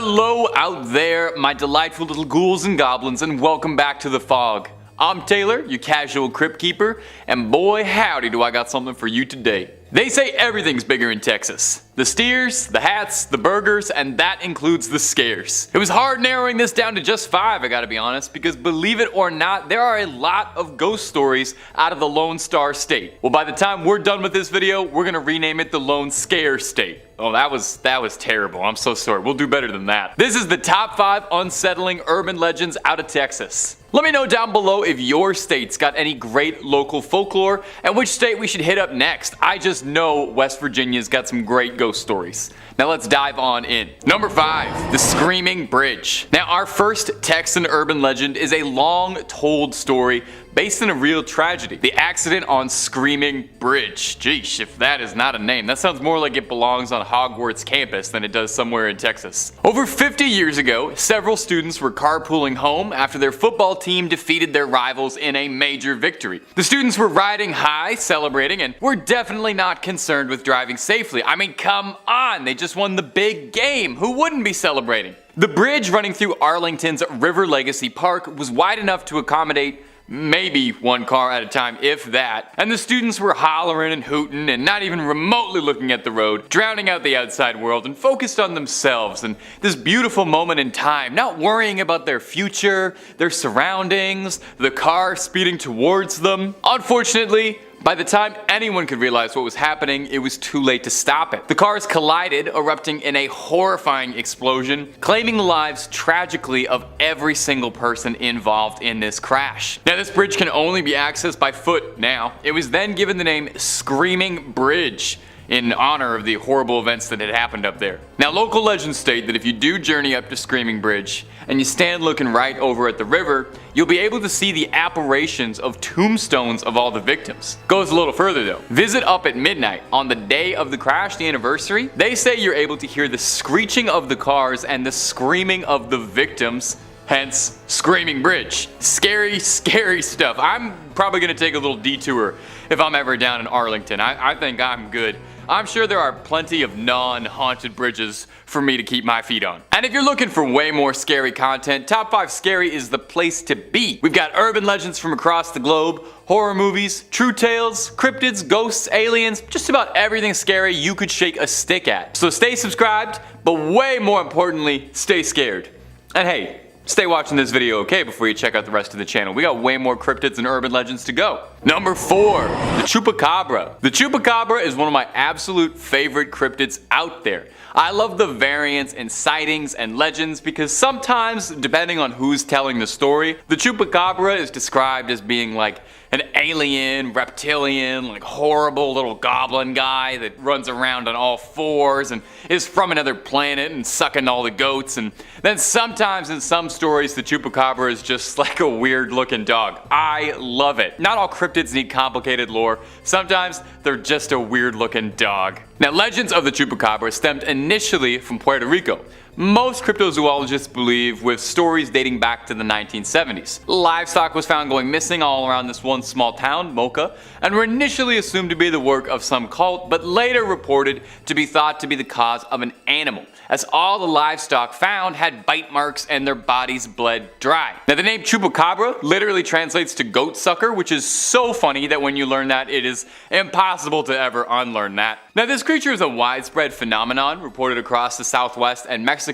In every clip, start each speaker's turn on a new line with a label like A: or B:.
A: Hello out there, my delightful little ghouls and goblins, and welcome back to the fog. I'm Taylor, your casual crypt keeper, and boy howdy do I got something for you today. They say everything's bigger in Texas. The steers, the hats, the burgers, and that includes the scares. It was hard narrowing this down to just 5, I gotta be honest, because believe it or not, there are a lot of ghost stories out of the Lone Star State. Well, by the time we're done with this video, we're gonna rename it the Lone Scare State. Oh, that was terrible. I'm so sorry. We'll do better than that. This is the top 5 unsettling urban legends out of Texas. Let me know down below if your state's got any great local folklore and which state we should hit up next. I just know West Virginia's got some great ghost stories. Now let's dive on in. Number 5, the Screaming Bridge. Now our first Texan urban legend is a long told story based in a real tragedy. The accident on Screaming Bridge. Geesh, if that is not a name, that sounds more like it belongs on Hogwarts campus than it does somewhere in Texas. Over 50 years ago, several students were carpooling home after their football team defeated their rivals in a major victory. The students were riding high, celebrating, and were definitely not concerned with driving safely. I mean, come on, they just won the big game. Who wouldn't be celebrating? The bridge running through Arlington's River Legacy Park was wide enough to accommodate maybe one car at a time, if that. And the students were hollering and hooting and not even remotely looking at the road, drowning out the outside world and focused on themselves and this beautiful moment in time, not worrying about their future, their surroundings, the car speeding towards them. Unfortunately, by the time anyone could realize what was happening, it was too late to stop it. The cars collided, erupting in a horrifying explosion, claiming the lives tragically of every single person involved in this crash. Now this bridge can only be accessed by foot now. It was then given the name Screaming Bridge in honor of the horrible events that had happened up there. Now local legends state that if you do journey up to Screaming Bridge and you stand looking right over at the river, you'll be able to see the apparitions of tombstones of all the victims. Goes a little further though. Visit up at midnight on the day of the crash, the anniversary. They say you're able to hear the screeching of the cars and the screaming of the victims. Hence, Screaming Bridge. Scary, scary stuff. I'm probably gonna take a little detour if I'm ever down in Arlington. I think I'm good. I'm sure there are plenty of non-haunted bridges for me to keep my feet on. And if you're looking for way more scary content, Top 5 Scary is the place to be. We've got urban legends from across the globe, horror movies, true tales, cryptids, ghosts, aliens, just about everything scary you could shake a stick at. So stay subscribed, but way more importantly, stay scared. And hey, stay watching this video, okay, before you check out the rest of the channel. We got way more cryptids and urban legends to go. Number 4, the Chupacabra. The Chupacabra is one of my absolute favorite cryptids out there. I love the variants in sightings and legends because sometimes, depending on who's telling the story, the Chupacabra is described as being like an alien, reptilian, like horrible little goblin guy that runs around on all 4s and is from another planet and sucking all the goats. And then sometimes in some stories, the Chupacabra is just like a weird looking dog. I love it. Not all cryptids need complicated lore. Sometimes they're just a weird looking dog. Now, legends of the Chupacabra stemmed initially from Puerto Rico. Most cryptozoologists believe with stories dating back to the 1970s. Livestock was found going missing all around this one small town, Mocha, and were initially assumed to be the work of some cult, but later reported to be thought to be the cause of an animal, as all the livestock found had bite marks and their bodies bled dry. Now the name Chupacabra literally translates to goat sucker, which is so funny that when you learn that, it is impossible to ever unlearn that. Now this creature is a widespread phenomenon reported across the Southwest and Mexico,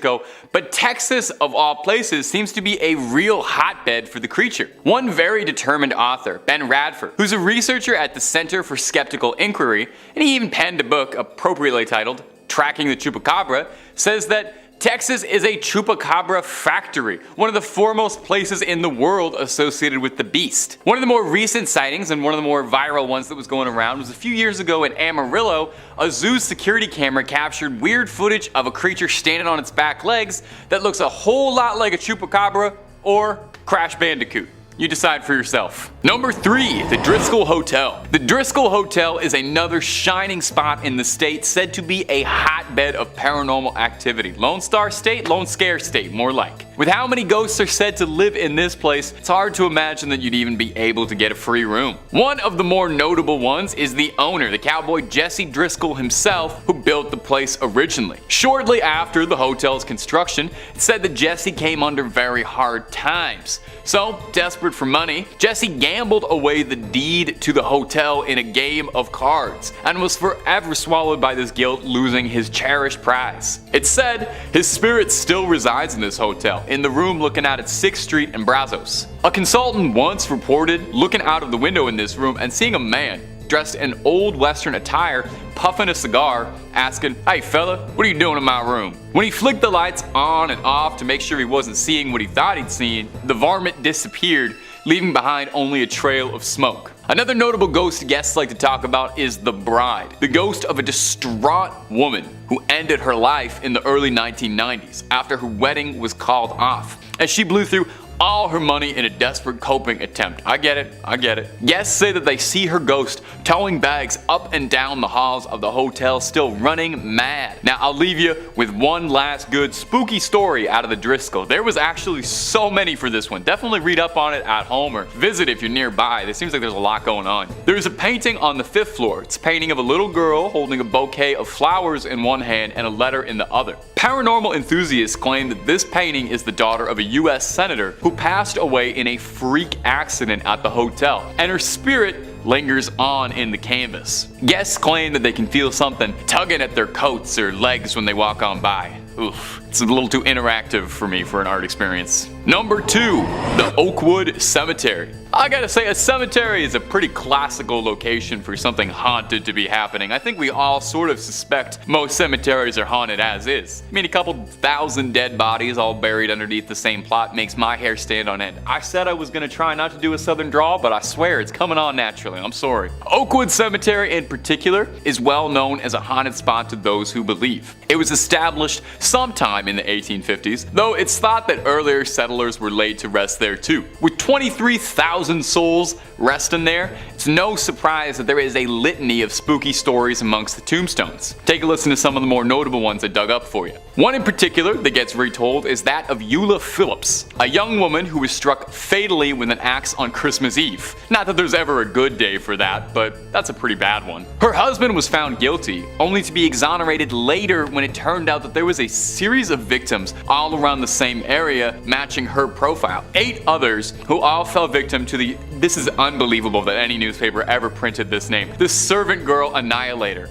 A: but Texas of all places seems to be a real hotbed for the creature. One very determined author, Ben Radford, who's a researcher at the Center for Skeptical Inquiry, and he even penned a book appropriately titled Tracking the Chupacabra, says that Texas is a Chupacabra factory, one of the foremost places in the world associated with the beast. One of the more recent sightings and one of the more viral ones that was going around was a few years ago in Amarillo. A zoo's security camera captured weird footage of a creature standing on its back legs that looks a whole lot like a Chupacabra or Crash Bandicoot. You decide for yourself. Number 3, the Driskill Hotel. The Driskill Hotel is another shining spot in the state, said to be a hotbed of paranormal activity. Lone Star State, Lone Scare State, more like. With how many ghosts are said to live in this place, it's hard to imagine that you'd even be able to get a free room. One of the more notable ones is the owner, the cowboy Jesse Driskill himself, who built the place originally. Shortly after the hotel's construction, it's said that Jesse came under very hard times. So, desperate for money, Jesse gambled away the deed to the hotel in a game of cards, and was forever swallowed by this guilt, losing his cherished prize. It's said his spirit still resides in this hotel, in the room looking out at 6th Street and Brazos. A consultant once reported looking out of the window in this room and seeing a man dressed in old western attire, puffing a cigar, asking, "Hey fella, what are you doing in my room?" When he flicked the lights on and off to make sure he wasn't seeing what he thought he'd seen, the varmint disappeared, leaving behind only a trail of smoke. Another notable ghost guests like to talk about is the Bride, the ghost of a distraught woman who ended her life in the early 1990s after her wedding was called off, as she blew through all her money in a desperate coping attempt. I get it. Guests say that they see her ghost towing bags up and down the halls of the hotel, still running mad. Now I'll leave you with one last good spooky story out of the Driskill. There was actually so many for this one. Definitely read up on it at home or visit if you're nearby. It seems like there's a lot going on. There's a painting on the 5th floor. It's a painting of a little girl holding a bouquet of flowers in one hand and a letter in the other. Paranormal enthusiasts claim that this painting is the daughter of a US senator who passed away in a freak accident at the hotel, and her spirit lingers on in the canvas. Guests claim that they can feel something tugging at their coats or legs when they walk on by. Oof, it's a little too interactive for me for an art experience. Number 2, the Oakwood Cemetery. I gotta say, a cemetery is a pretty classical location for something haunted to be happening. I think we all sort of suspect most cemeteries are haunted as is. I mean, a couple thousand dead bodies all buried underneath the same plot makes my hair stand on end. I said I was gonna try not to do a southern drawl, but I swear it's coming on naturally. I'm sorry. Oakwood Cemetery in particular is well known as a haunted spot to those who believe. It was established sometime in the 1850s, though it's thought that earlier settlers were laid to rest there too. With 23,000 souls resting there, it's no surprise that there is a litany of spooky stories amongst the tombstones. Take a listen to some of the more notable ones I dug up for you. One in particular that gets retold is that of Eula Phillips, a young woman who was struck fatally with an axe on Christmas Eve. Not that there's ever a good day for that, but that's a pretty bad one. Her husband was found guilty, only to be exonerated later when it turned out that there was a series of victims all around the same area matching her profile. 8 others who all fell victim to this is unbelievable that any newspaper ever printed this name, the servant girl annihilator.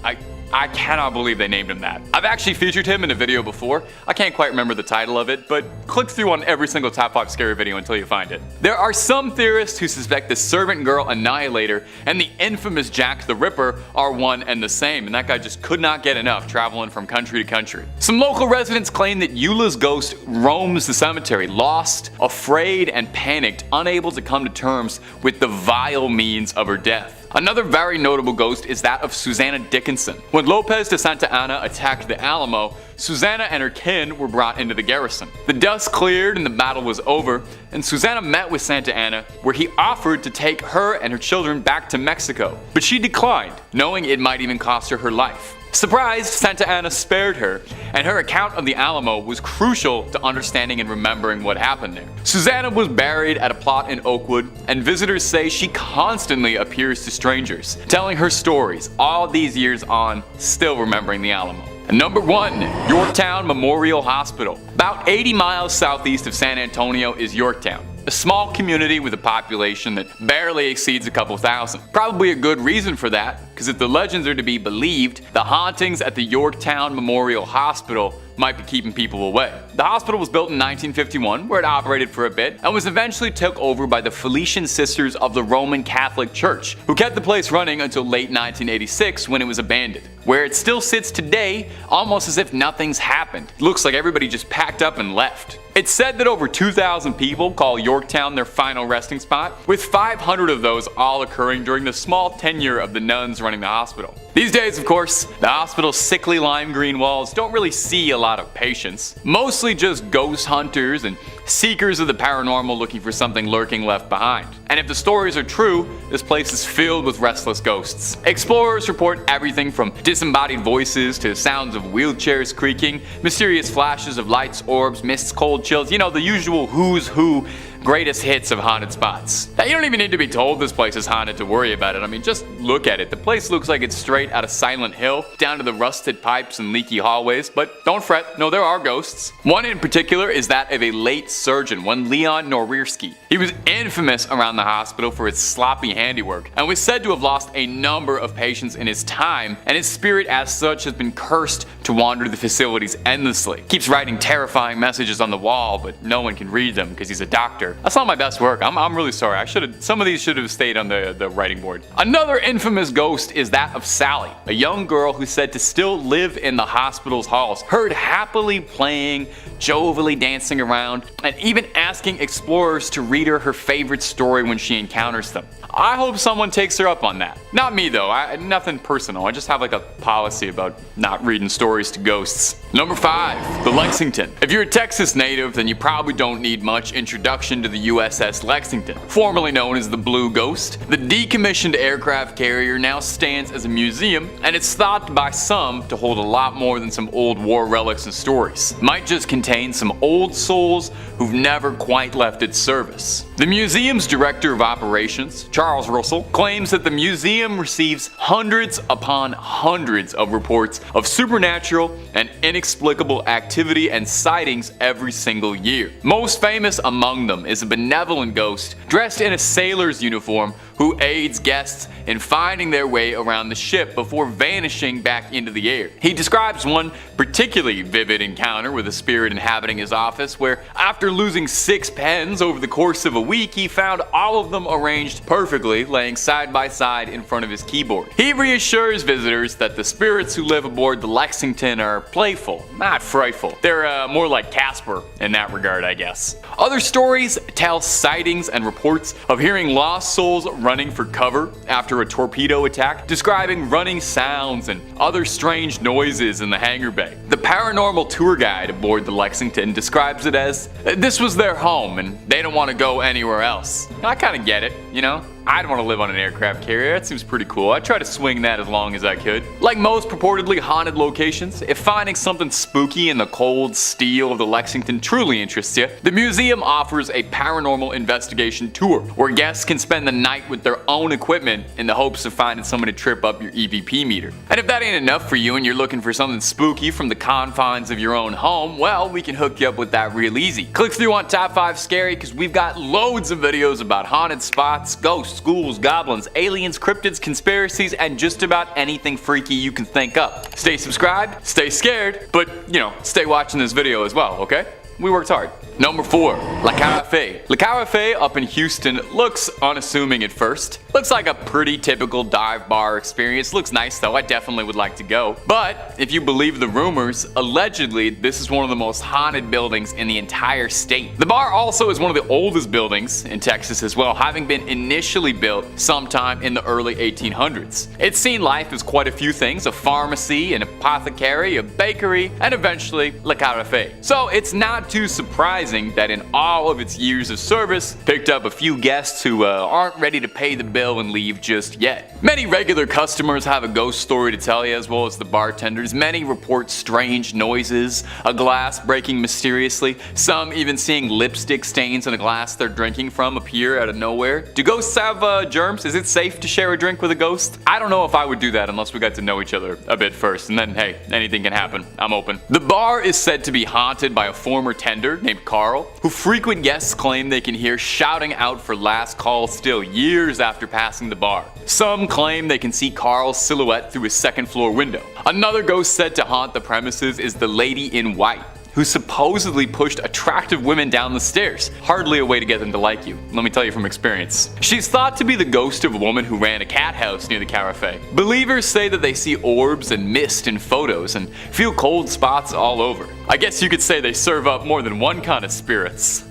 A: I cannot believe they named him that. I've actually featured him in a video before. I can't quite remember the title of it, but click through on every single top 5 scary video until you find it. There are some theorists who suspect the servant girl annihilator and the infamous Jack the Ripper are one and the same, and that guy just could not get enough traveling from country to country. Some local residents claim that Eula's ghost roams the cemetery, lost, afraid, and panicked, unable to come to terms with the vile means of her death. Another very notable ghost is that of Susanna Dickinson. When Lopez de Santa Anna attacked the Alamo, Susanna and her kin were brought into the garrison. The dust cleared and the battle was over, and Susanna met with Santa Anna, where he offered to take her and her children back to Mexico, but she declined, knowing it might even cost her her life. Surprised, Santa Anna spared her, and her account of the Alamo was crucial to understanding and remembering what happened there. Susanna was buried at a plot in Oakwood, and visitors say she constantly appears to strangers, telling her stories all these years on, still remembering the Alamo. Number 1, Yorktown Memorial Hospital. About 80 miles southeast of San Antonio is Yorktown, a small community with a population that barely exceeds a couple thousand. Probably a good reason for that, because if the legends are to be believed, the hauntings at the Yorktown Memorial Hospital might be keeping people away. The hospital was built in 1951, where it operated for a bit, and was eventually took over by the Felician Sisters of the Roman Catholic Church, who kept the place running until late 1986 when it was abandoned. Where it still sits today, almost as if nothing's happened. It looks like everybody just packed up and left. It's said that over 2,000 people call Yorktown their final resting spot, with 500 of those all occurring during the small tenure of the nuns running the hospital. These days, of course, the hospital's sickly lime green walls don't really see a lot of patients. Mostly just ghost hunters and seekers of the paranormal looking for something lurking left behind. And if the stories are true, this place is filled with restless ghosts. Explorers report everything from disembodied voices to sounds of wheelchairs creaking, mysterious flashes of lights, orbs, mists, cold chills, you know, the usual who's who greatest hits of haunted spots. Now, you don't even need to be told this place is haunted to worry about it. I mean, just look at it. The place looks like it's straight out of Silent Hill, down to the rusted pipes and leaky hallways, but don't fret, no, there are ghosts. One in particular is that of a late surgeon, one Leon Norierski. He was infamous around the hospital for his sloppy handiwork, and was said to have lost a number of patients in his time, and his spirit as such has been cursed to wander the facilities endlessly. Keeps writing terrifying messages on the wall, but no one can read them because he's a doctor. That's not my best work. I'm really sorry. Some of these should have stayed on the writing board. Another infamous ghost is that of Sally, a young girl who's said to still live in the hospital's halls, heard happily playing, jovially dancing around, and even asking explorers to read her favorite story when she encounters them. I hope someone takes her up on that. Not me though, nothing personal. I just have like a policy about not reading stories to ghosts. Number 5, the Lexington. If you're a Texas native, then you probably don't need much introduction to the USS Lexington. Formerly known as the Blue Ghost, the decommissioned aircraft carrier now stands as a museum, and it's thought by some to hold a lot more than some old war relics and stories. Might just contain some old souls who've never quite left its service. The museum's director of operations, Charles Russell, claims that the museum receives hundreds upon hundreds of reports of supernatural and inexplicable activity and sightings every single year. Most famous among them is a benevolent ghost dressed in a sailor's uniform who aids guests in finding their way around the ship before vanishing back into the air. He describes one particularly vivid encounter with a spirit inhabiting his office where, after losing 6 pens over the course of a week, he found all of them arranged perfectly, laying side by side in front of his keyboard. He reassures visitors that the spirits who live aboard the Lexington are playful, not frightful. They're more like Casper in that regard, I guess. Other stories tell sightings and reports of hearing lost souls running for cover after a torpedo attack, describing running sounds and other strange noises in the hangar bay. The paranormal tour guide aboard the Lexington describes it as, this was their home and they don't want to go anywhere else. I kind of get it, you know? I'd want to live on an aircraft carrier. That seems pretty cool. I'd try to swing that as long as I could. Like most purportedly haunted locations, if finding something spooky in the cold steel of the Lexington truly interests you, the museum offers a paranormal investigation tour where guests can spend the night with their own equipment in the hopes of finding someone to trip up your EVP meter. And if that ain't enough for you and you're looking for something spooky from the confines of your own home, well, we can hook you up with that real easy. Click through on Top 5 Scary because we've got loads of videos about haunted spots, ghosts, ghouls, goblins, aliens, cryptids, conspiracies, and just about anything freaky you can think up. Stay subscribed, stay scared, but, you know, stay watching this video as well, okay? We worked hard. Number 4, La Carafe. La Carafe up in Houston looks unassuming at first. Looks like a pretty typical dive bar experience. Looks nice though, I definitely would like to go. But if you believe the rumors, allegedly this is one of the most haunted buildings in the entire state. The bar also is one of the oldest buildings in Texas as well, having been initially built sometime in the early 1800s. It's seen life as quite a few things: a pharmacy, an apothecary, a bakery, and eventually La Carafe. So it's not too surprising that in all of its years of service, picked up a few guests who aren't ready to pay the bill and leave just yet. Many regular customers have a ghost story to tell you, as well as the bartenders. Many report strange noises, a glass breaking mysteriously, some even seeing lipstick stains on a glass they're drinking from appear out of nowhere. Do ghosts have germs? Is it safe to share a drink with a ghost? I don't know if I would do that unless we got to know each other a bit first, and then hey, anything can happen. I'm open. The bar is said to be haunted by a former tender named Carl, who frequent guests claim they can hear shouting out for last call still years after passing the bar. Some claim they can see Carl's silhouette through his second-floor window. Another ghost said to haunt the premises is the Lady in White, who supposedly pushed attractive women down the stairs. Hardly a way to get them to like you, let me tell you from experience. She's thought to be the ghost of a woman who ran a cat house near the Carafe. Believers say that they see orbs and mist in photos and feel cold spots all over. I guess you could say they serve up more than one kind of spirits.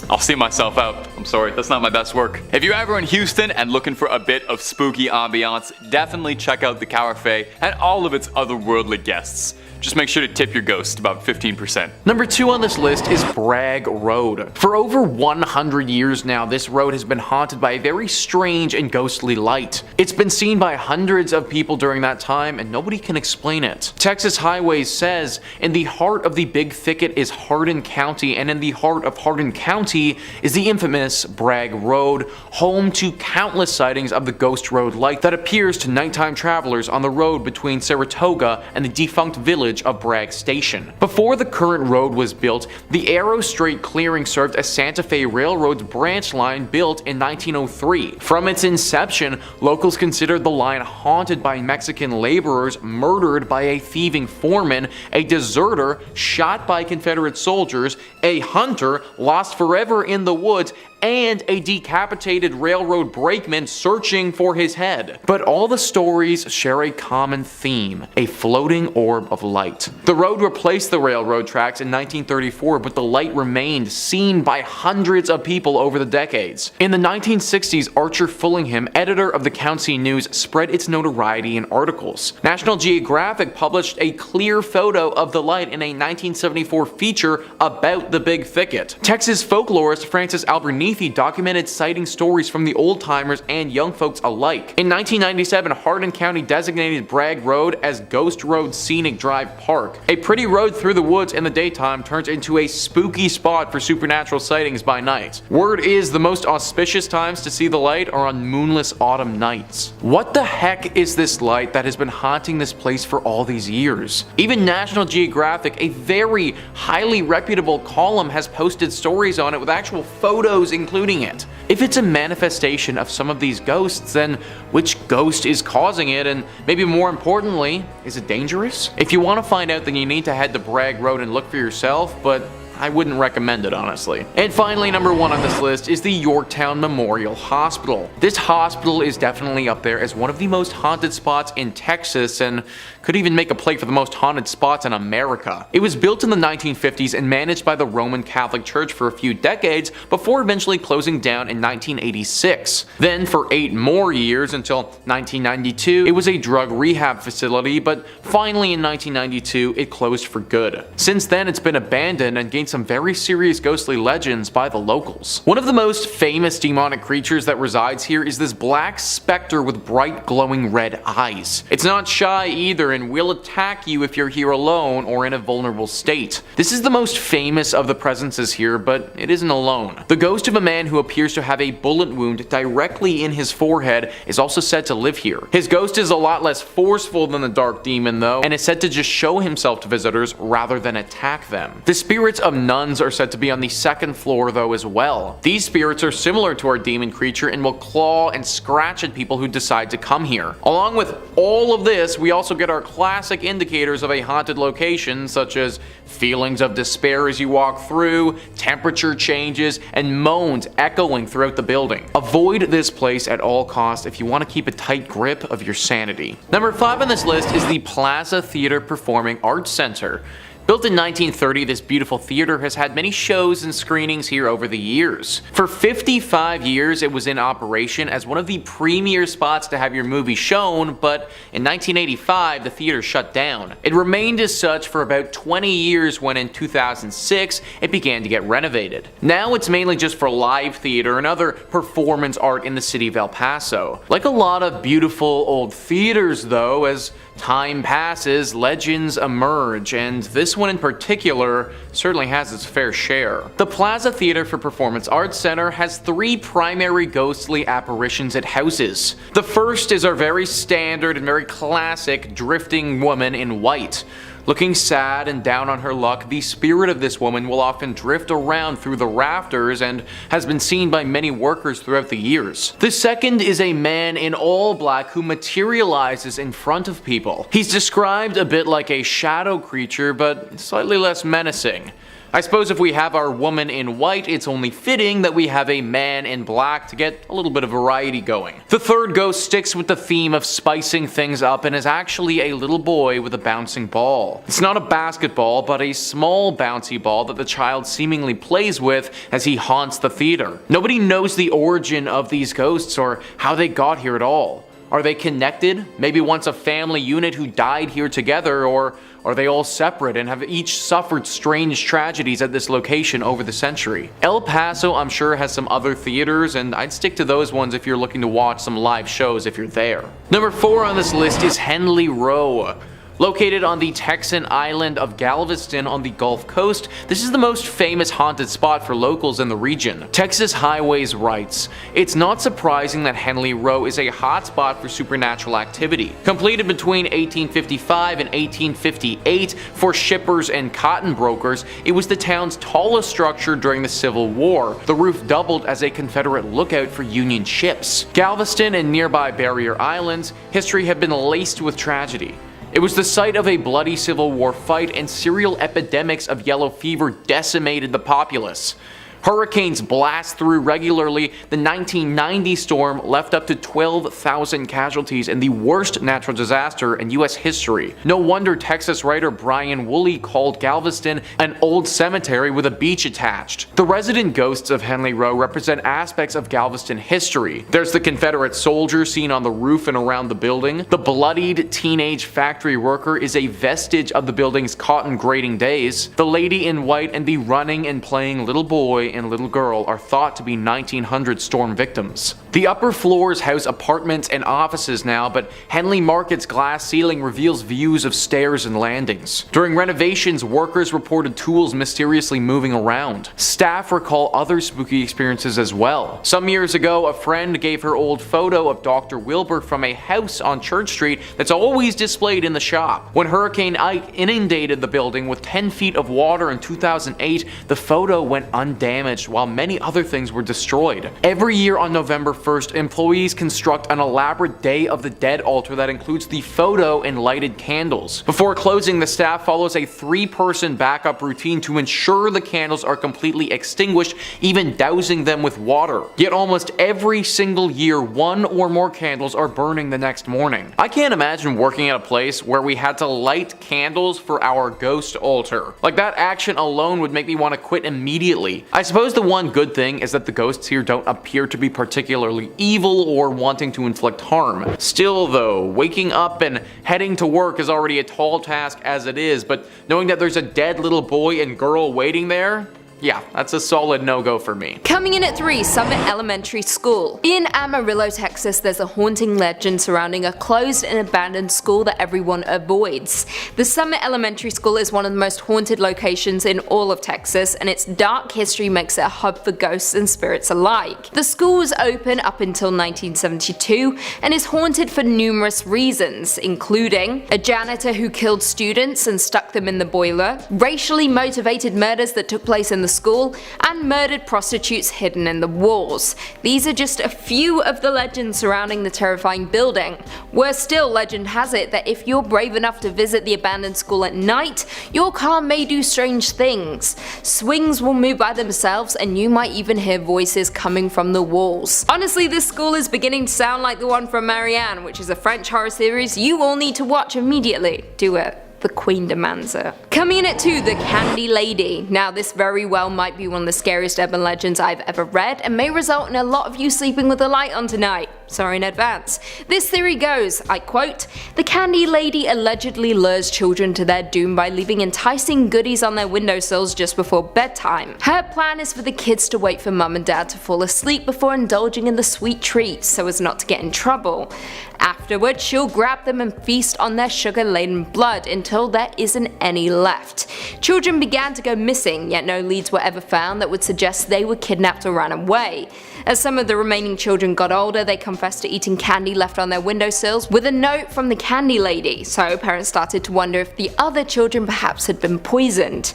A: I'll see myself out. I'm sorry, that's not my best work. If you're ever in Houston and looking for a bit of spooky ambiance, definitely check out the Carafe and all of its otherworldly guests. just make sure to tip your ghost about 15%.
B: Number 2 on this list is Bragg Road. For over 100 years now, this road has been haunted by a very strange and ghostly light. It's been seen by hundreds of people during that time, and nobody can explain it. Texas Highways says, in the heart of the Big Thicket is Hardin County, and in the heart of Hardin County is the infamous Bragg Road, home to countless sightings of the ghost road light that appears to nighttime travelers on the road between Saratoga and the defunct village of Bragg Station. Before the current road was built, the Arrow Strait clearing served as Santa Fe Railroad's branch line built in 1903. From its inception, locals considered the line haunted by Mexican laborers murdered by a thieving foreman, a deserter shot by Confederate soldiers, a hunter lost forever in the woods, and a decapitated railroad brakeman searching for his head. But all the stories share a common theme: a floating orb of light. The road replaced the railroad tracks in 1934, but the light remained, seen by hundreds of people over the decades. In the 1960s, Archer Fullingham, editor of the County News, spread its notoriety in articles. National Geographic published a clear photo of the light in a 1974 feature about the Big Thicket. Texas folklorist Francis Albernithi documented sighting stories from the old-timers and young folks alike. In 1997, Hardin County designated Bragg Road as Ghost Road Scenic Drive Park. A pretty road through the woods in the daytime turns into a spooky spot for supernatural sightings by night. Word is the most auspicious times to see the light are on moonless autumn nights. What the heck is this light that has been haunting this place for all these years? Even National Geographic, a very highly reputable column, has posted stories on it with actual photos including it. If it's a manifestation of some of these ghosts, then which ghost is causing it, and maybe more importantly, is it dangerous? If you want to find out, then you need to head to Bragg Road and look for yourself, but I wouldn't recommend it, honestly. And finally, number 1 on this list is the Yorktown Memorial Hospital. This hospital is definitely up there as one of the most haunted spots in Texas, and could even make a play for the most haunted spots in America. It was built in the 1950s and managed by the Roman Catholic Church for a few decades before eventually closing down in 1986. Then for 8 more years until 1992, it was a drug rehab facility, but finally in 1992, it closed for good. Since then, it's been abandoned and gained some very serious ghostly legends by the locals. One of the most famous demonic creatures that resides here is this black specter with bright glowing red eyes. It's not shy either and will attack you if you're here alone or in a vulnerable state. This is the most famous of the presences here, but it isn't alone. The ghost of a man who appears to have a bullet wound directly in his forehead is also said to live here. His ghost is a lot less forceful than the dark demon though, and is said to just show himself to visitors rather than attack them. The spirits of nuns are said to be on the 2nd floor though as well. These spirits are similar to our demon creature and will claw and scratch at people who decide to come here. Along with all of this, we also get our classic indicators of a haunted location, such as feelings of despair as you walk through, temperature changes, and moans echoing throughout the building. Avoid this place at all costs if you want to keep a tight grip of your sanity. Number 5 on this list is the Plaza Theater Performing Arts Center. Built in 1930, this beautiful theater has had many shows and screenings here over the years. For 55 years, it was in operation as one of the premier spots to have your movie shown, but in 1985, the theater shut down. It remained as such for about 20 years when in 2006, it began to get renovated. Now it's mainly just for live theater and other performance art in the city of El Paso. Like a lot of beautiful old theaters though, as time passes, legends emerge, and this one in particular certainly has its fair share. The Plaza Theater for Performance Arts Center has 3 primary ghostly apparitions it houses. The first is our very standard and very classic drifting woman in white. Looking sad and down on her luck, the spirit of this woman will often drift around through the rafters and has been seen by many workers throughout the years. The second is a man in all black who materializes in front of people. He's described a bit like a shadow creature, but slightly less menacing. I suppose if we have our woman in white, it's only fitting that we have a man in black to get a little bit of variety going. The third ghost sticks with the theme of spicing things up and is actually a little boy with a bouncing ball. It's not a basketball, but a small bouncy ball that the child seemingly plays with as he haunts the theater. Nobody knows the origin of these ghosts or how they got here at all. Are they connected? Maybe once a family unit who died here together, or are they all separate and have each suffered strange tragedies at this location over the century? El Paso, I'm sure, has some other theaters, and I'd stick to those ones if you're looking to watch some live shows if you're there. Number 4 on this list is Hendley Row. Located on the Texan island of Galveston on the Gulf Coast, this is the most famous haunted spot for locals in the region. Texas Highways writes, "It's not surprising that Hendley Row is a hotspot for supernatural activity. Completed between 1855 and 1858 for shippers and cotton brokers, it was the town's tallest structure during the Civil War. The roof doubled as a Confederate lookout for Union ships. Galveston and nearby barrier islands, history had been laced with tragedy. It was the site of a bloody Civil War fight, and serial epidemics of yellow fever decimated the populace. Hurricanes blast through regularly. The 1990 storm left up to 12,000 casualties in the worst natural disaster in US history. No wonder Texas writer Brian Woolley called Galveston an old cemetery with a beach attached. The resident ghosts of Hendley Row represent aspects of Galveston history. There's the Confederate soldier seen on the roof and around the building. The bloodied teenage factory worker is a vestige of the building's cotton grading days. The lady in white and the running and playing little boy and little girl are thought to be 1900 storm victims. The upper floors house apartments and offices now, but Henley Market's glass ceiling reveals views of stairs and landings. During renovations, workers reported tools mysteriously moving around. Staff recall other spooky experiences as well. Some years ago, a friend gave her old photo of Dr. Wilbur from a house on Church Street that's always displayed in the shop. When Hurricane Ike inundated the building with 10 feet of water in 2008, the photo went undamaged while many other things were destroyed. Every year on November 1st, employees construct an elaborate Day of the Dead altar that includes the photo and lighted candles. Before closing, the staff follows a 3-person backup routine to ensure the candles are completely extinguished, even dousing them with water. Yet almost every single year, 1 or more candles are burning the next morning. I can't imagine working at a place where we had to light candles for our ghost altar. Like, that action alone would make me want to quit immediately. I suppose the one good thing is that the ghosts here don't appear to be particularly evil or wanting to inflict harm. Still though, waking up and heading to work is already a tall task as it is, but knowing that there's a dead little boy and girl waiting there, yeah, that's a solid no-go for me.
C: Coming in at 3, Summit Elementary School. In Amarillo, Texas, there's a haunting legend surrounding a closed and abandoned school that everyone avoids. The Summit Elementary School is one of the most haunted locations in all of Texas, and its dark history makes it a hub for ghosts and spirits alike. The school was open up until 1972 and is haunted for numerous reasons, including a janitor who killed students and stuck them in the boiler, racially motivated murders that took place in the school, and murdered prostitutes hidden in the walls. These are just a few of the legends surrounding the terrifying building. Worse still, legend has it that if you're brave enough to visit the abandoned school at night, your car may do strange things. Swings will move by themselves, and you might even hear voices coming from the walls. Honestly, this school is beginning to sound like the one from Marianne, which is a French horror series you all need to watch immediately. Do it. The Queen demands it. Coming in at 2, the Candy Lady. Now, this very well might be one of the scariest urban legends I've ever read, and may result in a lot of you sleeping with the light on tonight. Sorry in advance. This theory goes, I quote, "The Candy Lady allegedly lures children to their doom by leaving enticing goodies on their windowsills just before bedtime. Her plan is for the kids to wait for mum and dad to fall asleep before indulging in the sweet treats so as not to get in trouble. Afterwards, she'll grab them and feast on their sugar-laden blood until there isn't any left. Children began to go missing, yet no leads were ever found that would suggest they were kidnapped or ran away. As some of the remaining children got older, they confessed to eating candy left on their windowsills with a note from the Candy Lady, so parents started to wonder if the other children perhaps had been poisoned.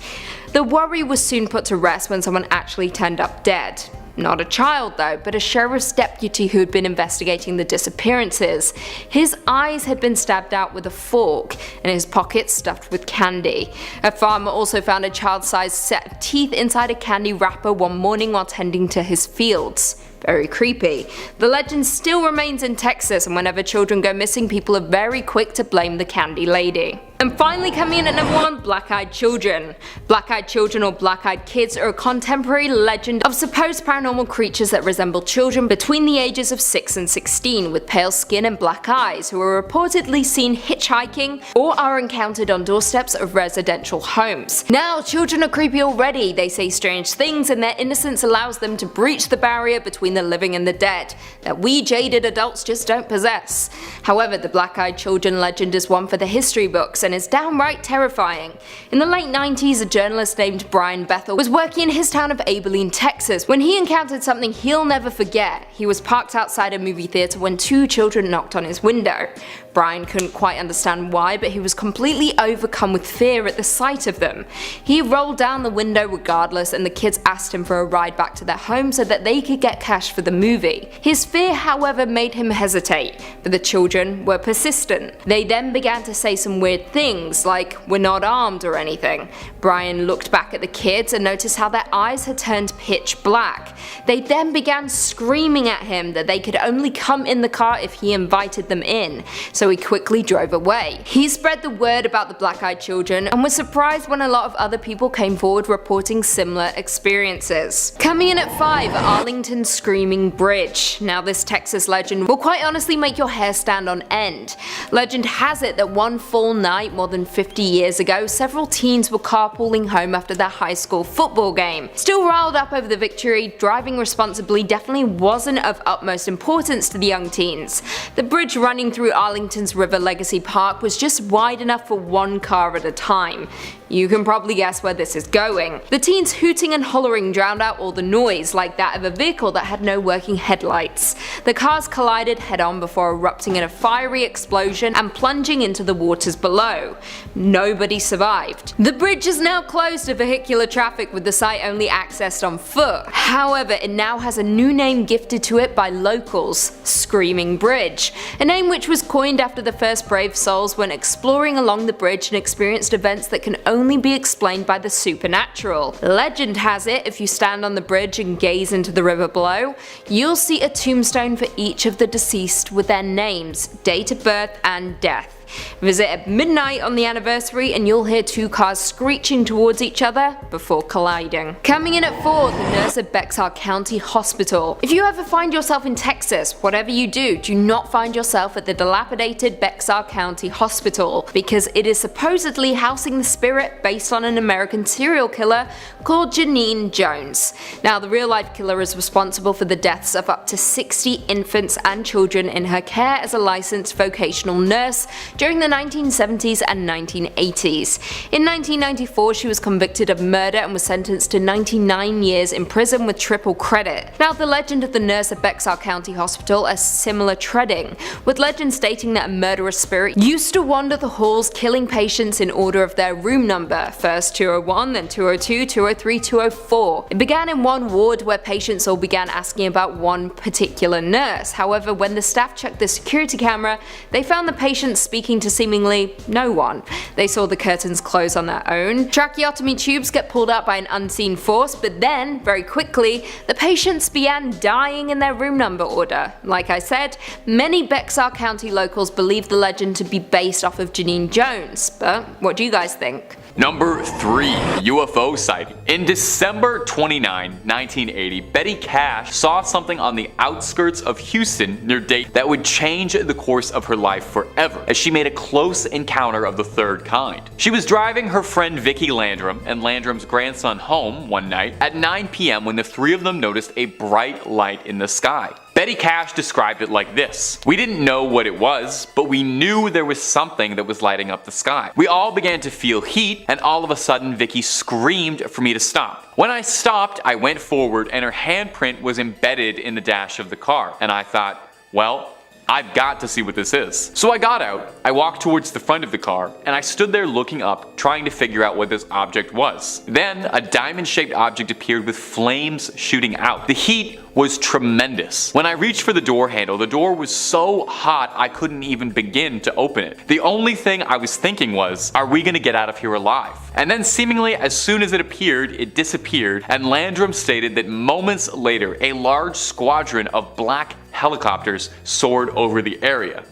C: The worry was soon put to rest when someone actually turned up dead. Not a child though, but a sheriff's deputy who had been investigating the disappearances. His eyes had been stabbed out with a fork, and his pockets stuffed with candy. A farmer also found a child-sized set of teeth inside a candy wrapper one morning while tending to his fields. Very creepy. The legend still remains in Texas, and whenever children go missing, people are very quick to blame the Candy Lady. And finally coming in at number 1, black-eyed children. Black-eyed children or black-eyed kids are a contemporary legend of supposed paranormal creatures that resemble children between the ages of 6 and 16 with pale skin and black eyes who are reportedly seen hitchhiking or are encountered on doorsteps of residential homes. Now, children are creepy already. They say strange things and their innocence allows them to breach the barrier between the living and the dead that we jaded adults just don't possess. However, the black-eyed children legend is one for the history books and is downright terrifying. In the late 90s, a journalist named Brian Bethel was working in his town of Abilene, Texas, when he encountered something he'll never forget. He was parked outside a movie theater when 2 children knocked on his window. Brian couldn't quite understand why, but he was completely overcome with fear at the sight of them. He rolled down the window regardless, and the kids asked him for a ride back to their home so that they could get cash for the movie. His fear, however, made him hesitate, but the children were persistent. They then began to say some weird things, like, "We're not armed" or anything. Brian looked back at the kids and noticed how their eyes had turned pitch black. They then began screaming at him that they could only come in the car if he invited them in, so he quickly drove away. He spread the word about the black-eyed children and was surprised when a lot of other people came forward reporting similar experiences. Coming in at 5, Arlington's Screaming Bridge. Now, this Texas legend will quite honestly make your hair stand on end. Legend has it that one full night more than 50 years ago, several teens were carpooling home after their high school football game. Still riled up over the victory, driving responsibly definitely wasn't of utmost importance to the young teens. The bridge running through Arlington's River Legacy Park was just wide enough for one car at a time. You can probably guess where this is going. The teens hooting and hollering drowned out all the noise, like that of a vehicle that had no working headlights. The cars collided head-on before erupting in a fiery explosion and plunging into the waters below. Nobody survived. The bridge is now closed to vehicular traffic, with the site only accessed on foot. However, it now has a new name gifted to it by locals, Screaming Bridge, a name which was coined after the first brave souls went exploring along the bridge and experienced events that can only be explained by the supernatural. Legend has it, if you stand on the bridge and gaze into the river below, you'll see a tombstone for each of the deceased with their names, date of birth, and death. Visit at midnight on the anniversary and you'll hear 2 cars screeching towards each other before colliding. Coming in at 4, the nurse at Bexar County Hospital. If you ever find yourself in Texas, whatever you do not find yourself at the dilapidated Bexar County Hospital, because it is supposedly housing the spirit based on an American serial killer called Janine Jones. Now, the real-life killer is responsible for the deaths of up to 60 infants and children in her care as a licensed vocational nurse during the 1970s and 1980s. In 1994, she was convicted of murder and was sentenced to 99 years in prison with triple credit. Now, the legend of the nurse at Bexar County Hospital is similar treading, with legend stating that a murderous spirit used to wander the halls killing patients in order of their room number, first 201, then 202, 203, 204. It began in one ward where patients all began asking about one particular nurse. However, when the staff checked the security camera, they found the patients speaking to seemingly no one. They saw the curtains close on their own, tracheotomy tubes get pulled out by an unseen force, but then, very quickly, the patients began dying in their room number order. Like I said, many Bexar County locals believe the legend to be based off of Janine Jones, but what do you guys think?
A: Number 3. UFO sighting. In December 29, 1980, Betty Cash saw something on the outskirts of Houston near Dayton that would change the course of her life forever, as she made a close encounter of the third kind. She was driving her friend Vicki Landrum and Landrum's grandson home one night at 9 p.m. when the 3 of them noticed a bright light in the sky. Betty Cash described it like this: "We didn't know what it was, but we knew there was something that was lighting up the sky. We all began to feel heat, and all of a sudden Vicki screamed for me to stop. When I stopped, I went forward and her handprint was embedded in the dash of the car, and I thought, well, I've got to see what this is. So I got out, I walked towards the front of the car, and I stood there looking up, trying to figure out what this object was. Then, a diamond-shaped object appeared with flames shooting out. The heat was tremendous. When I reached for the door handle, the door was so hot I couldn't even begin to open it. The only thing I was thinking was, are we gonna get out of here alive? And then seemingly as soon as it appeared, it disappeared, and Landrum stated that moments later, a large squadron of black helicopters soared over the area.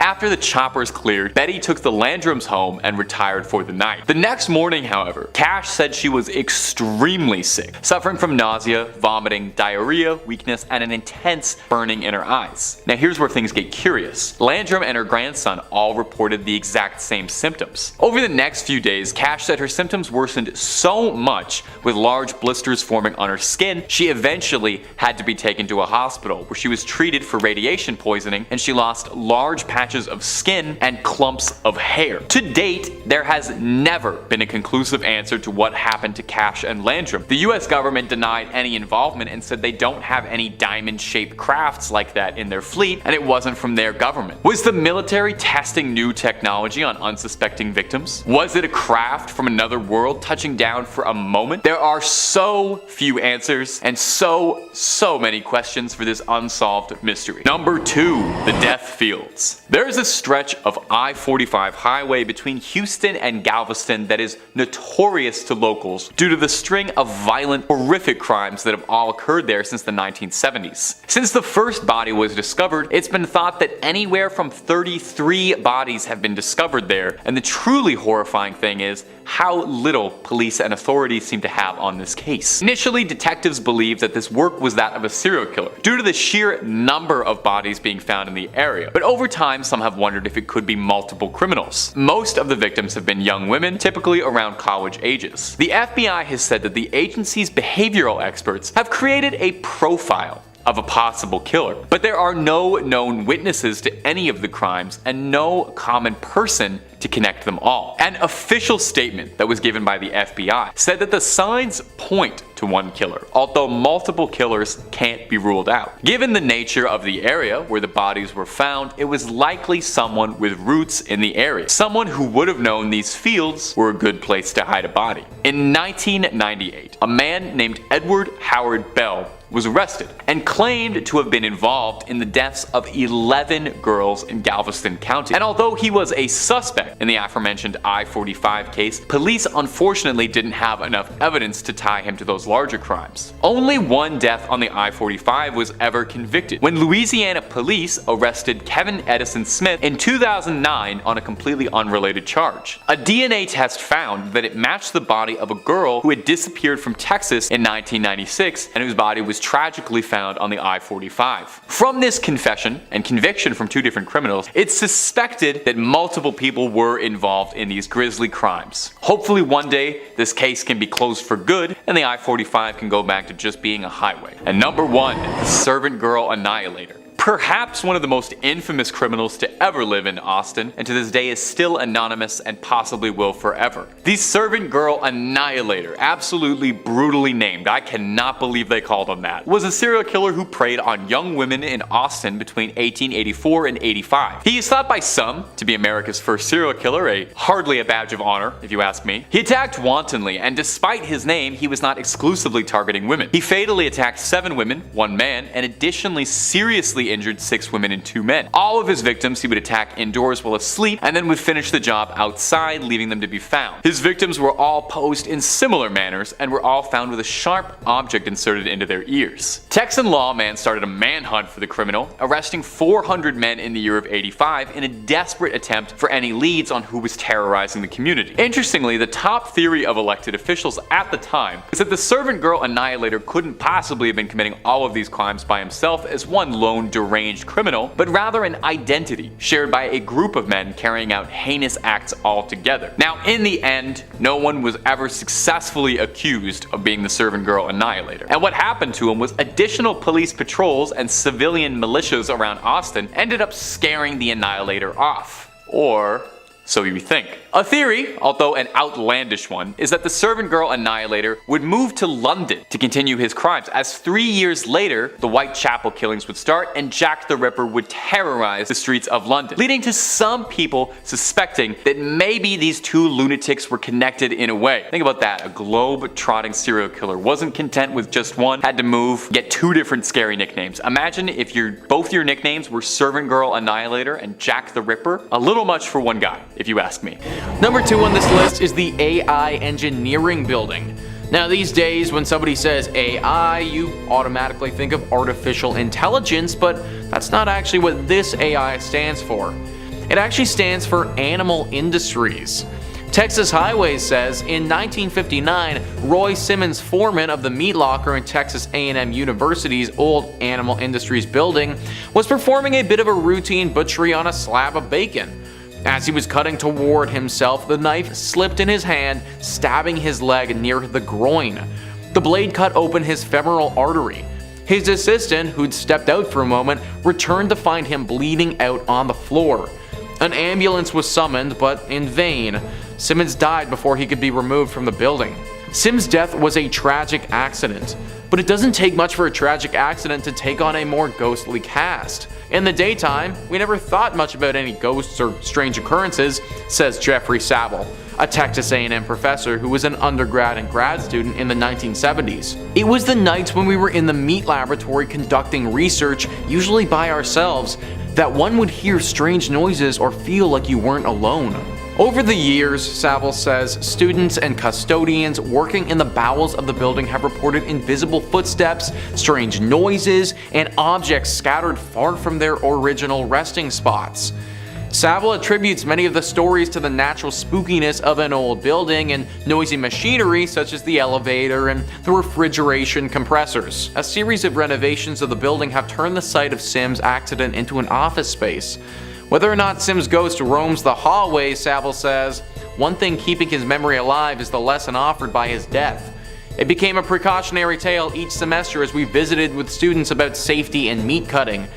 A: After the choppers cleared, Betty took the Landrums home and retired for the night. The next morning, however, Cash said she was extremely sick, suffering from nausea, vomiting, diarrhea, weakness, and an intense burning in her eyes. Now here's where things get curious. Landrum and her grandson all reported the exact same symptoms. Over the next few days, Cash said her symptoms worsened so much, with large blisters forming on her skin, she eventually had to be taken to a hospital where she was treated for radiation poisoning, and she lost large patches of skin and clumps of hair. To date, there has never been a conclusive answer to what happened to Cash and Landrum. The US government denied any involvement and said they don't have any diamond-shaped crafts like that in their fleet, and it wasn't from their government. Was the military testing new technology on unsuspecting victims? Was it a craft from another world touching down for a moment? There are so few answers and so many questions for this unsolved mystery. Number 2, the death fields. There is a stretch of I-45 highway between Houston and Galveston that is notorious to locals due to the string of violent, horrific crimes that have all occurred there since the 1970s. Since the first body was discovered, it's been thought that anywhere from 33 bodies have been discovered there, and the truly horrifying thing is how little police and authorities seem to have on this case. Initially, detectives believed that this work was that of a serial killer, due to the sheer number of bodies being found in the area, but over time some have wondered if it could be multiple criminals. Most of the victims have been young women, typically around college ages. The FBI has said that the agency's behavioral experts have created a profile of a possible killer, but there are no known witnesses to any of the crimes and no common person to connect them all. An official statement that was given by the FBI said that the signs point to one killer, although multiple killers can't be ruled out. Given the nature of the area where the bodies were found, it was likely someone with roots in the area, someone who would have known these fields were a good place to hide a body. In 1998, a man named Edward Howard Bell was arrested and claimed to have been involved in the deaths of 11 girls in Galveston County. And although he was a suspect in the aforementioned I-45 case, police unfortunately didn't have enough evidence to tie him to those larger crimes. Only one death on the I-45 was ever convicted, when Louisiana police arrested Kevin Edison Smith in 2009 on a completely unrelated charge. A DNA test found that it matched the body of a girl who had disappeared from Texas in 1996 and whose body was tragically found on the I-45. From this confession and conviction from 2 different criminals, it's suspected that multiple people were involved in these grisly crimes. Hopefully one day this case can be closed for good and the I-45 can go back to just being a highway. And number 1, the servant girl annihilator. Perhaps one of the most infamous criminals to ever live in Austin, and to this day is still anonymous and possibly will forever. The servant girl annihilator, absolutely brutally named, I cannot believe they called him that, was a serial killer who preyed on young women in Austin between 1884 and 85. He is thought by some to be America's first serial killer, hardly a badge of honor if you ask me. He attacked wantonly, and despite his name, he was not exclusively targeting women. He fatally attacked 7 women, 1 man, and additionally seriously injured 6 women and 2 men. All of his victims he would attack indoors while asleep and then would finish the job outside, leaving them to be found. His victims were all posed in similar manners and were all found with a sharp object inserted into their ears. Texan lawman started a manhunt for the criminal, arresting 400 men in the year of 85 in a desperate attempt for any leads on who was terrorizing the community. Interestingly, the top theory of elected officials at the time was that the servant girl annihilator couldn't possibly have been committing all of these crimes by himself as one lone deranged criminal, but rather an identity shared by a group of men carrying out heinous acts all together. Now, in the end, no one was ever successfully accused of being the servant girl annihilator. And what happened to him was additional police patrols and civilian militias around Austin ended up scaring the annihilator off. Or so you think. A theory, although an outlandish one, is that the servant girl annihilator would move to London to continue his crimes, as 3 years later, the Whitechapel killings would start and Jack the Ripper would terrorize the streets of London, leading to some people suspecting that maybe these 2 lunatics were connected in a way. Think about that, a globe-trotting serial killer wasn't content with just one, had to move, get 2 different scary nicknames. Imagine if both your nicknames were servant girl annihilator and Jack the Ripper. A little much for one guy, if you ask me.
B: Number 2 on this list is the AI engineering building. Now these days when somebody says AI, you automatically think of artificial intelligence, but that's not actually what this AI stands for. It actually stands for Animal Industries. Texas Highways says, in 1959, Roy Simmons, foreman of the meat locker in Texas A&M University's old Animal Industries building, was performing a bit of a routine butchery on a slab of bacon. As he was cutting toward himself, the knife slipped in his hand, stabbing his leg near the groin. The blade cut open his femoral artery. His assistant, who'd stepped out for a moment, returned to find him bleeding out on the floor. An ambulance was summoned, but in vain. Simmons died before he could be removed from the building. Sims' death was a tragic accident, but it doesn't take much for a tragic accident to take on a more ghostly cast. In the daytime, we never thought much about any ghosts or strange occurrences, says Jeffrey Saville, a Texas A&M professor who was an undergrad and grad student in the 1970s. It was the nights when we were in the meat laboratory conducting research, usually by ourselves, that one would hear strange noises or feel like you weren't alone. Over the years, Saville says, students and custodians working in the bowels of the building have reported invisible footsteps, strange noises, and objects scattered far from their original resting spots. Saville attributes many of the stories to the natural spookiness of an old building and noisy machinery such as the elevator and the refrigeration compressors. A series of renovations of the building have turned the site of Sims' accident into an office space. Whether or not Sims' ghost roams the hallways, Saville says, one thing keeping his memory alive is the lesson offered by his death. It became a precautionary tale each semester as we visited with students about safety and meat cutting.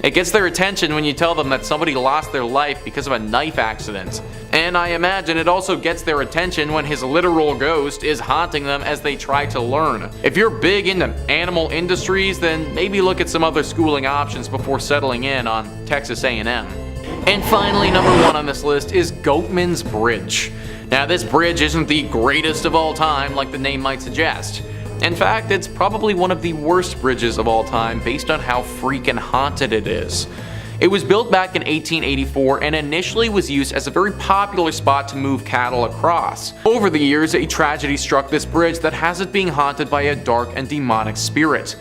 B: It gets their attention when you tell them that somebody lost their life because of a knife accident. And I imagine it also gets their attention when his literal ghost is haunting them as they try to learn. If you're big into animal industries, then maybe look at some other schooling options before settling in on Texas A&M. And finally, number 1 on this list is Goatman's Bridge. Now, this bridge isn't the greatest of all time like the name might suggest. In fact, it's probably one of the worst bridges of all time based on how freaking haunted it is. It was built back in 1884 and initially was used as a very popular spot to move cattle across. Over the years, a tragedy struck this bridge that has it being haunted by a dark and demonic spirit.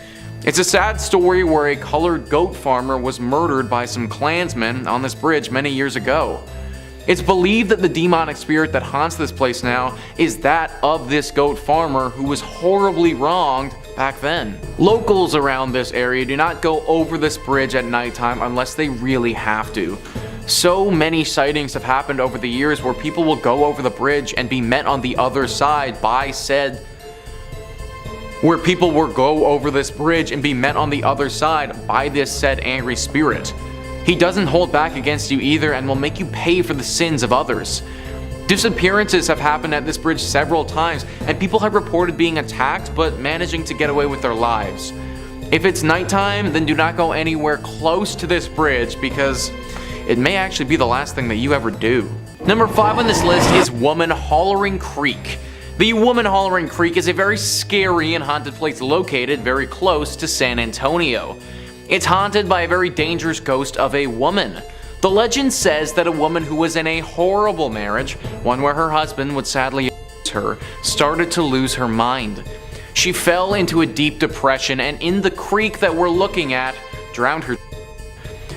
B: It's a sad story where a colored goat farmer was murdered by some Klansmen on this bridge many years ago. It's believed that the demonic spirit that haunts this place now is that of this goat farmer who was horribly wronged back then. Locals around this area do not go over this bridge at nighttime unless they really have to. So many sightings have happened over the years where people will go over the bridge and be met on the other side by said angry spirit. He doesn't hold back against you either and will make you pay for the sins of others. Disappearances have happened at this bridge several times, and people have reported being attacked but managing to get away with their lives. If it's nighttime, then do not go anywhere close to this bridge because it may actually be the last thing that you ever do. Number 5 on this list is Woman Hollering Creek. The Woman Hollering Creek is a very scary and haunted place located very close to San Antonio. It's haunted by a very dangerous ghost of a woman. The legend says that a woman who was in a horrible marriage, one where her husband would sadly abuse her, started to lose her mind. She fell into a deep depression and in the creek that we're looking at, drowned her.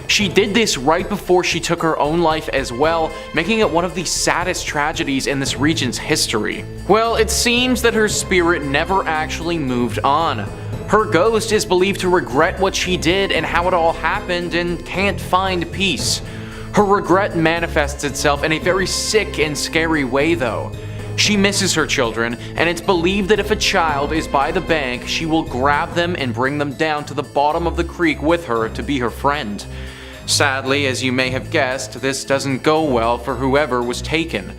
B: She did this right before she took her own life as well, making it one of the saddest tragedies in this region's history. Well, it seems that her spirit never actually moved on. Her ghost is believed to regret what she did and how it all happened and can't find peace. Her regret manifests itself in a very sick and scary way though. She misses her children, and it's believed that if a child is by the bank, she will grab them and bring them down to the bottom of the creek with her to be her friend. Sadly, as you may have guessed, this doesn't go well for whoever was taken.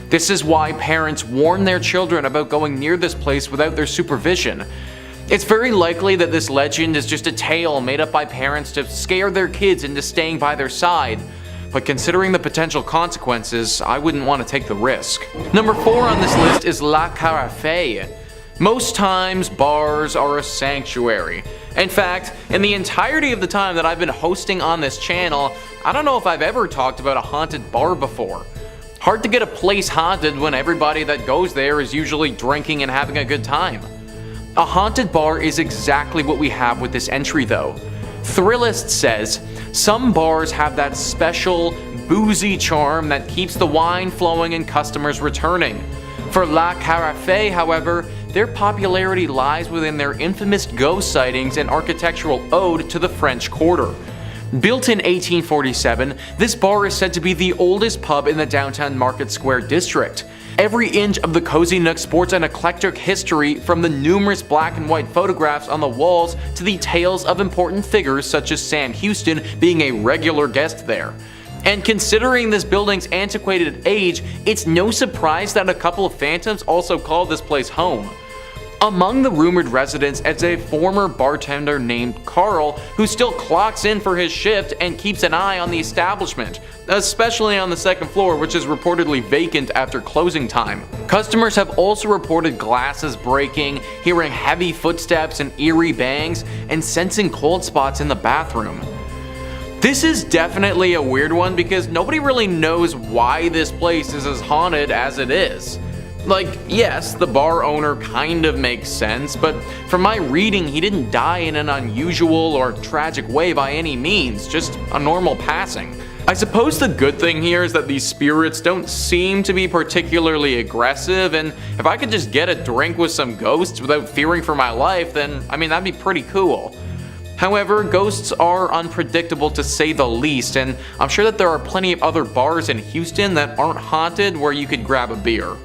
B: This is why parents warn their children about going near this place without their supervision. It's very likely that this legend is just a tale made up by parents to scare their kids into staying by their side, but considering the potential consequences, I wouldn't want to take the risk. Number 4 on this list is La Carafe. Most times, bars are a sanctuary. In fact, in the entirety of the time that I've been hosting on this channel, I don't know if I've ever talked about a haunted bar before. Hard to get a place haunted when everybody that goes there is usually drinking and having a good time. A haunted bar is exactly what we have with this entry though. Thrillist says, Some bars have that special, boozy charm that keeps the wine flowing and customers returning. For La Carafe, however, their popularity lies within their infamous ghost sightings and architectural ode to the French Quarter. Built in 1847, this bar is said to be the oldest pub in the downtown Market Square district. Every inch of the cozy nook sports an eclectic history, from the numerous black and white photographs on the walls to the tales of important figures such as Sam Houston being a regular guest there. And considering this building's antiquated age, it's no surprise that a couple of phantoms also call this place home. Among the rumored residents is a former bartender named Carl, who still clocks in for his shift and keeps an eye on the establishment, especially on the second floor, which is reportedly vacant after closing time. Customers have also reported glasses breaking, hearing heavy footsteps and eerie bangs, and sensing cold spots in the bathroom. This is definitely a weird one because nobody really knows why this place is as haunted as it is. Like, yes, the bar owner kind of makes sense, but from my reading, he didn't die in an unusual or tragic way by any means, just a normal passing. I suppose the good thing here is that these spirits don't seem to be particularly aggressive, and if I could just get a drink with some ghosts without fearing for my life, then that'd be pretty cool. However, ghosts are unpredictable to say the least, and I'm sure that there are plenty of other bars in Houston that aren't haunted where you could grab a beer.